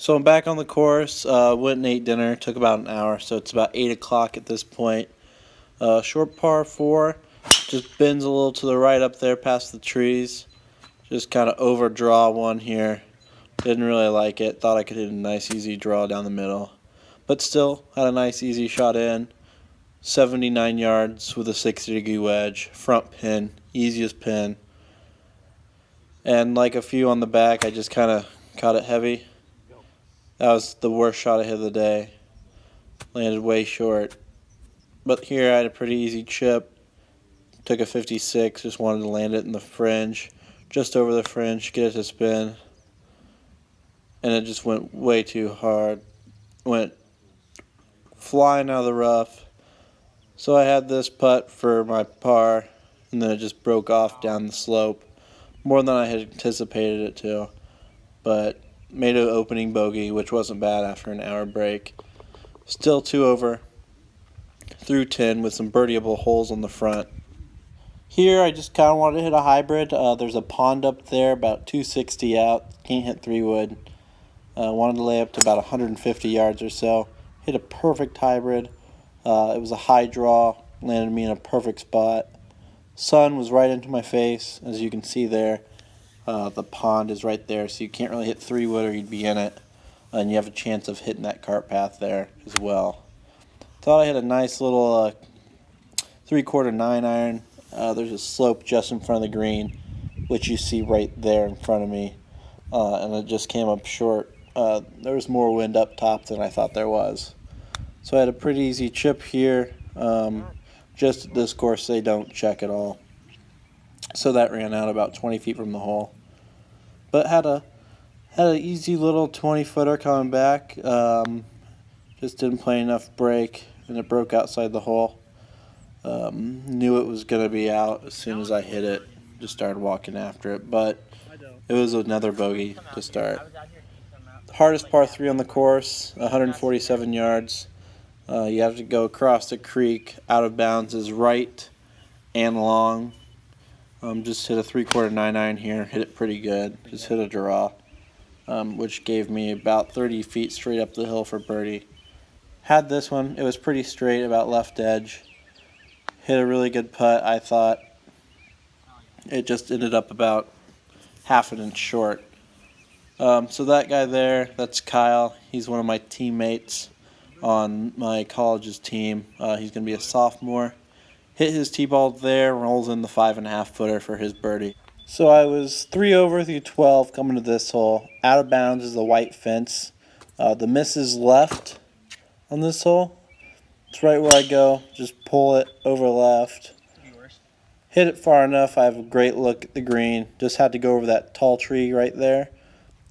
So I'm back on the course. Went and ate dinner. Took about an hour, so it's about 8 o'clock at this point. Short par 4. Just bends a little to the right up there past the trees. Just kind of overdraw one here. Didn't really like it. Thought I could hit a nice easy draw down the middle. But still, had a nice easy shot in. 79 yards with a 60-degree wedge. Front pin. Easiest pin. And like a few on the back, I just kind of caught it heavy. That was the worst shot I hit of the day. Landed way short. But here I had a pretty easy chip. Took a 56, just wanted to land it in the fringe. Just over the fringe, get it to spin. And it just went way too hard. Went flying out of the rough. So I had this putt for my par, and then it just broke off down the slope. More than I had anticipated it to. But made an opening bogey, which wasn't bad after an hour break. Still 2 over through 10 with some birdieable holes on the front. Here I just kind of wanted to hit a hybrid. There's a pond up there about 260 out. Can't hit 3-wood. Wanted to lay up to about 150 yards or so. Hit a perfect hybrid. It was a high draw. Landed me in a perfect spot. Sun was right into my face, as you can see there. The pond is right there, so you can't really hit 3-wood or you'd be in it. And you have a chance of hitting that cart path there as well. Thought I hit a nice little 3/4 9-iron. There's a slope just in front of the green, which you see right there in front of me. And it just came up short. There was more wind up top than I thought there was. So I had a pretty easy chip here. Just at this course, they don't check at all. So that ran out about 20 feet from the hole. But had an easy little 20-footer coming back. Just didn't play enough break, and it broke outside the hole. Knew it was going to be out as soon as I hit it. Just started walking after it, but it was another bogey to start. Hardest par 3 on the course, 147 yards. You have to go across the creek. Out of bounds is right and long. Just hit a 3/4 9-iron here. Hit it pretty good. Just hit a draw, which gave me about 30 feet straight up the hill for birdie. Had this one. It was pretty straight, about left edge. Hit a really good putt, I thought. It just ended up about half an inch short. So that guy there, that's Kyle. He's one of my teammates on my college's team. He's going to be a sophomore. Hit his tee-ball there, rolls in the 5.5-footer for his birdie. So I was 3 over through 12 coming to this hole. Out of bounds is the white fence. The miss is left on this hole. It's right where I go. Just pull it over left. Hit it far enough. I have a great look at the green. Just had to go over that tall tree right there.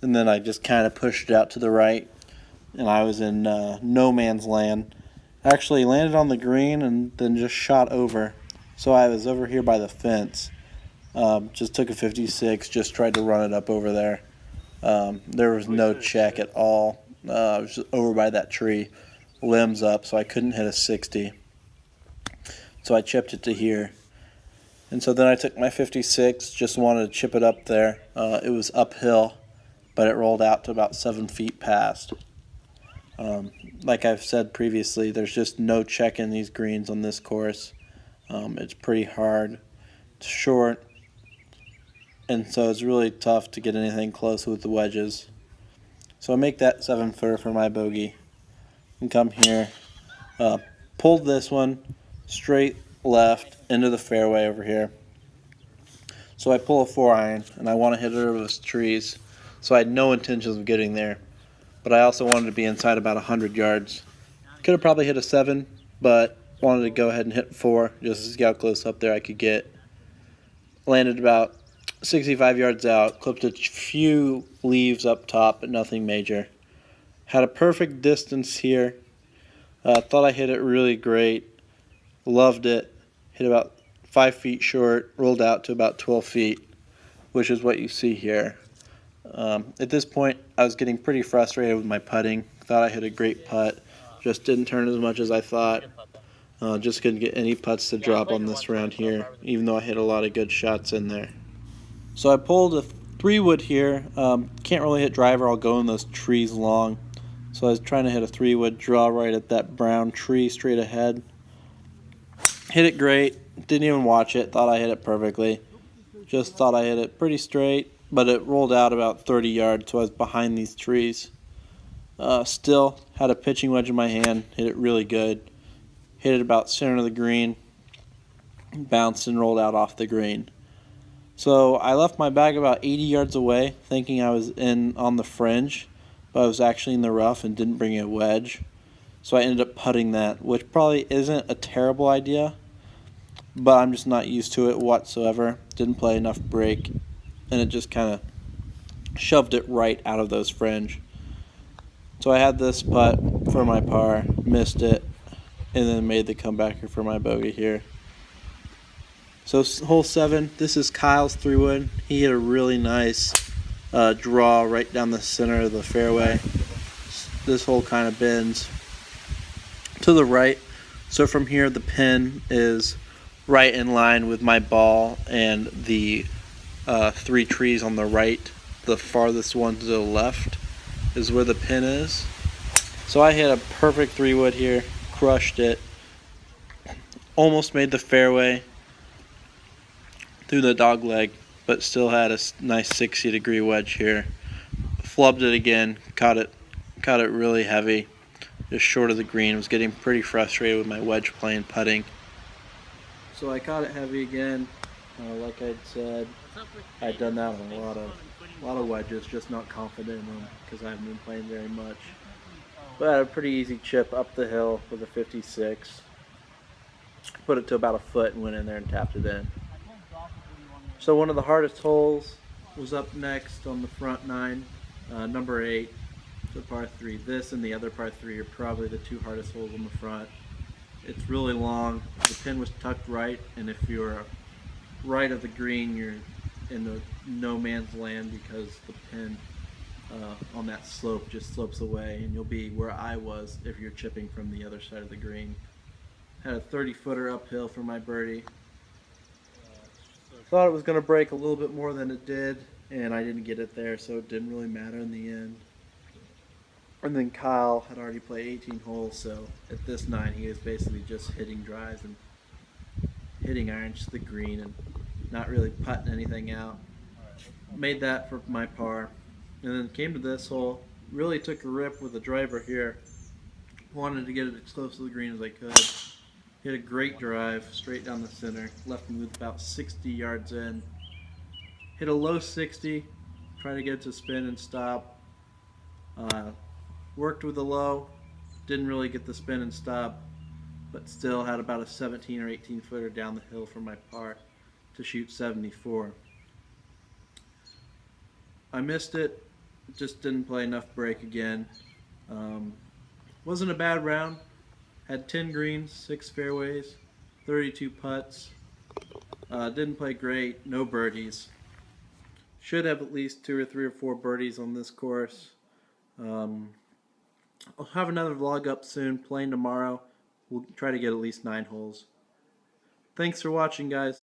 And then I just kind of pushed it out to the right. And I was in no man's land. Actually landed on the green and then just shot over. So I was over here by the fence. Just took a 56, just tried to run it up over there. There was no check at all. I was just over by that tree, limbs up, so I couldn't hit a 60. So I chipped it to here. And so then I took my 56, just wanted to chip it up there. It was uphill, but it rolled out to about 7 feet past. Like I've said previously, there's just no check in these greens on this course. It's pretty hard. It's short. And so it's really tough to get anything close with the wedges. So I make that 7-footer for my bogey. And come here. Pulled this one straight left into the fairway over here. So I pull a 4-iron, and I want to hit it over those trees. So I had no intentions of getting there. But I also wanted to be inside about 100 yards. Could have probably hit a 7, but wanted to go ahead and hit 4 just to see how close up there I could get. Landed about 65 yards out, clipped a few leaves up top, but nothing major. Had a perfect distance here. Thought I hit it really great. Loved it. Hit about 5 feet short, rolled out to about 12 feet, which is what you see here. At this point, I was getting pretty frustrated with my putting. Thought I hit a great putt. Just didn't turn as much as I thought. Just couldn't get any putts to drop on this round here, even though I hit a lot of good shots in there. So I pulled a 3-wood here. Can't really hit driver. I'll go in those trees long. So I was trying to hit a 3-wood, draw right at that brown tree straight ahead. Hit it great. Didn't even watch it. Thought I hit it perfectly. Just thought I hit it pretty straight, but it rolled out about 30 yards, so I was behind these trees. Still had a pitching wedge in my hand. Hit it really good. Hit it about center of the green. Bounced and rolled out off the green. So I left my bag about 80 yards away, thinking I was in on the fringe, but I was actually in the rough and didn't bring a wedge. So I ended up putting that, which probably isn't a terrible idea, but I'm just not used to it whatsoever. Didn't play enough break, and it just kind of shoved it right out of those fringe. So I had this putt for my par, missed it, and then made the comebacker for my bogey here. So hole 7, this is Kyle's 3-wood. He hit a really nice draw right down the center of the fairway. This hole kind of bends to the right. So from here, the pin is right in line with my ball and the 3 trees on the right. The farthest one to the left is where the pin is. So I hit a perfect 3-wood here, crushed it, almost made the fairway through the dog leg, but still had a nice 60-degree wedge here. Flubbed it again, caught it really heavy, just short of the green. Was getting pretty frustrated with my wedge play and putting. So I caught it heavy again. Like I'd said, I'd done that on a lot of wedges, just not confident in them because I haven't been playing very much. But I had a pretty easy chip up the hill with a 56. Put it to about a foot and went in there and tapped it in. So one of the hardest holes was up next on the front 9, number 8, the par 3. This and the other par 3 are probably the 2 hardest holes on the front. It's really long. The pin was tucked right, and if you're right of the green, you're in the no man's land because the pin on that slope just slopes away, and you'll be where I was if you're chipping from the other side of the green. Had a 30-footer uphill for my birdie. Thought it was going to break a little bit more than it did, and I didn't get it there, so it didn't really matter in the end. And then Kyle had already played 18 holes, so at this 9 he was basically just hitting drives and hitting irons to the green and not really putting anything out. Made that for my par, and then came to this hole, really took a rip with the driver here. Wanted to get it as close to the green as I could. Hit a great drive straight down the center, left me with about 60 yards in. Hit a low 60, tried to get it to spin and stop. Worked with the low, didn't really get the spin and stop, but still had about a 17 or 18 footer down the hill from my par to shoot 74. I missed it, just didn't play enough break again. Wasn't a bad round. Had 10 greens, 6 fairways, 32 putts. Didn't play great, no birdies. Should have at least 2 or 3 or 4 birdies on this course. I'll have another vlog up soon, playing tomorrow. We'll try to get at least 9 holes. Thanks for watching, guys.